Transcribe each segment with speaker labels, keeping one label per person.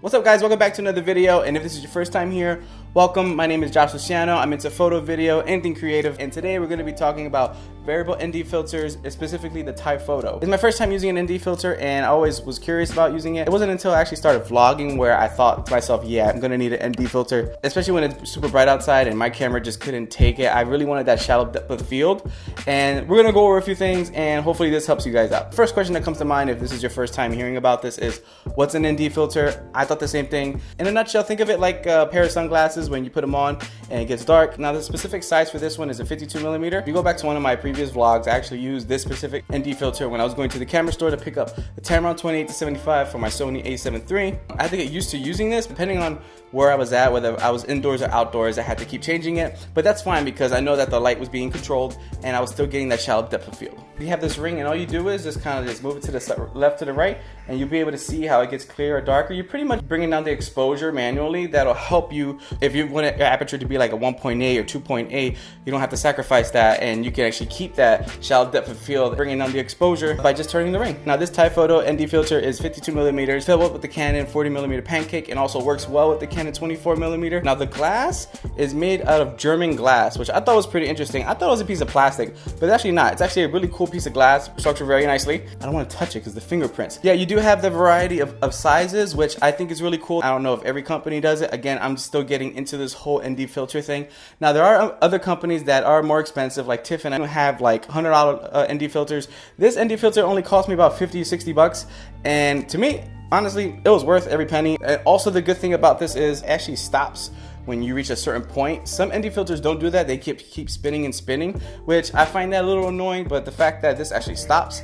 Speaker 1: What's up guys, welcome back to another video, and if this is your first time here, welcome. My name is Josh Luciano. I'm into photo, video, anything creative, and today we're going to be talking about variable ND filters, specifically the Tyfoto. It's my first time using an ND filter, and I always was curious about using it. It wasn't until I actually started vlogging where I thought to myself, yeah, I'm going to need an ND filter, especially when it's super bright outside and my camera just couldn't take it. I really wanted that shallow depth of field, and we're going to go over a few things, and hopefully this helps you guys out. First question that comes to mind if this is your first time hearing about this is, what's an ND filter? I thought the same thing. In a nutshell, think of it like a pair of sunglasses when you put them on and it gets dark. Now the specific size for this one is a 52 millimeter. If you go back to one of my previous vlogs, I actually used this specific ND filter when I was going to the camera store to pick up the Tamron 28-75 for my Sony a7 III. I had to get used to using this depending on where I was at, whether I was indoors or outdoors. I had to keep changing it, but that's fine because I know that the light was being controlled and I was still getting that shallow depth of field. You have this ring and all you do is just kind of just move it to the left to the right and you'll be able to see how it gets clearer or darker. You're pretty much bringing down the exposure manually. That'll help you if you want your aperture to be like a 1.8 or 2.8. You don't have to sacrifice that, and you can actually keep that shallow depth of field, bringing down the exposure by just turning the ring. Now this Tyfoto ND filter is 52 millimeters, filled up with the Canon 40 millimeter pancake, and also works well with the Canon 24 millimeter. Now the glass is made out of German glass, which I thought was pretty interesting. I thought it was a piece of plastic, but it's actually not. It's actually a really cool piece of glass, structured very nicely. I don't want to touch it because the fingerprints. Yeah, you do have the variety of sizes, which I think is really cool. I don't know if every company does it. Again, I'm still getting into this whole ND filter thing. Now there are other companies that are more expensive, like Tiffin. I don't have like $100 ND filters. This ND filter only cost me about 50 or 60 bucks, and to me, honestly, it was worth every penny. And also the good thing about this is it actually stops when you reach a certain point. Some ND filters don't do that. They keep spinning and spinning, which I find that a little annoying, but the fact that this actually stops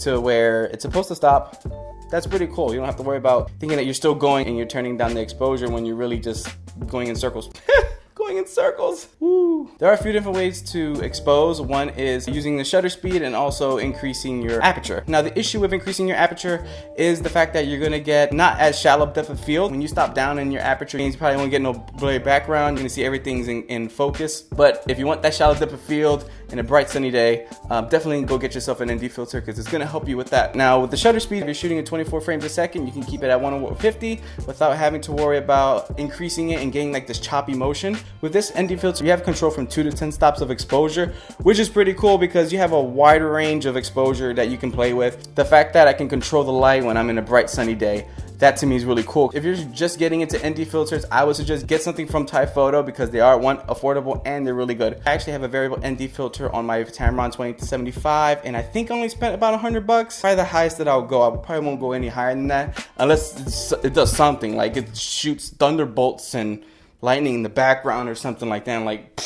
Speaker 1: to where it's supposed to stop, that's pretty cool. You don't have to worry about thinking that you're still going and you're turning down the exposure when you're really just going in circles. Going in circles. Woo. There are a few different ways to expose. One is using the shutter speed and also increasing your aperture. Now the issue with increasing your aperture is the fact that you're gonna get not as shallow depth of field. When you stop down in your aperture, you probably won't get no blurry background. You're gonna see everything's in focus. But if you want that shallow depth of field in a bright sunny day, definitely go get yourself an ND filter because it's gonna help you with that. Now with the shutter speed, if you're shooting at 24 frames a second, you can keep it at 150 without having to worry about increasing it and getting like this choppy motion. With this ND filter, you have control from 2 to 10 stops of exposure, which is pretty cool because you have a wider range of exposure that you can play with. The fact that I can control the light when I'm in a bright sunny day, that to me is really cool. If you're just getting into ND filters, I would suggest get something from Tyfoto because they are, one, affordable and they're really good. I actually have a variable ND filter on my Tamron 20-75, and I think I only spent about $100. Probably the highest that I'll go. I probably won't go any higher than that unless it does something like it shoots thunderbolts and lightning in the background or something like that, like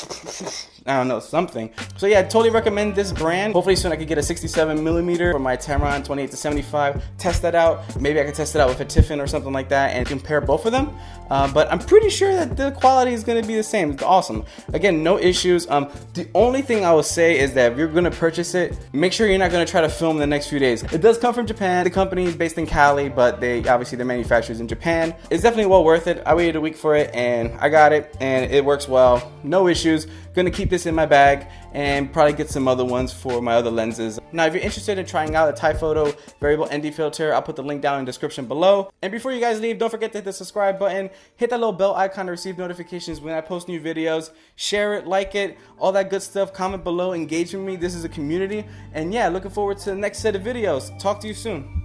Speaker 1: I don't know, something. So yeah, I totally recommend this brand. Hopefully soon I could get a 67 millimeter for my Tamron 28-75. Test that out. Maybe I can test it out with a Tiffin or something like that and compare both of them. But I'm pretty sure that the quality is going to be the same. It's awesome. Again, no issues. The only thing I will say is that if you're going to purchase it, make sure you're not going to try to film the next few days. It does come from Japan. The company is based in Cali, but they obviously the manufacturers in Japan. It's definitely well worth it. I waited a week for it and I got it and it works well. No issues. Gonna keep this in my bag and probably get some other ones for my other lenses. Now, if you're interested in trying out a Tyfoto variable ND filter, I'll put the link down in the description below. And before you guys leave, don't forget to hit the subscribe button, hit that little bell icon to receive notifications when I post new videos, share it, like it, all that good stuff, comment below, engage with me. This is a community. And yeah, looking forward to the next set of videos. Talk to you soon.